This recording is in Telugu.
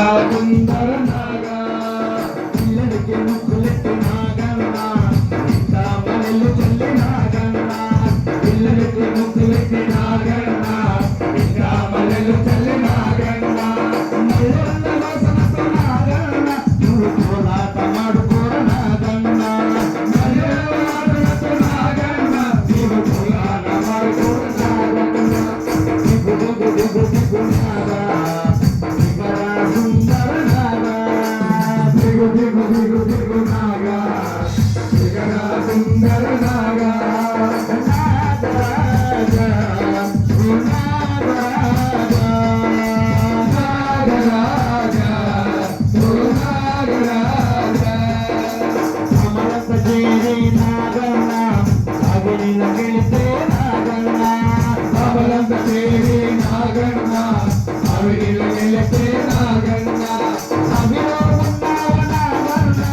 సుందర నాగా పిల్లలకి ముక్కులెట్టి నాగన్న ఇంకా మనలు చల్లి నాగన్న పిల్లలకి ముక్కులెట్టి నాగన్న ఇంకా మనలు చల్లి నాగన్న మల్లెల వాసనతో నాగన్న నువ్వు కోలాట మాడుకోర నాగన్న మల్లెల వాసనతో నాగన్న నువ్వు కోలాట మాడుకోర నాగన్న దిగు దిగు దిగు దిగు నాగా దిగు దిగు దిగు నాగా దిగరా సుందర నాగా నాగరాజా నాగరాజా నాగరాజా అమలత చేరి నాగన్న అగిరిన గెలితే నాగన్న అమలత చేరి నాగన్న అగిరిన గెలితే నాగన్న అభిలో ఉన్నావ నాగన్న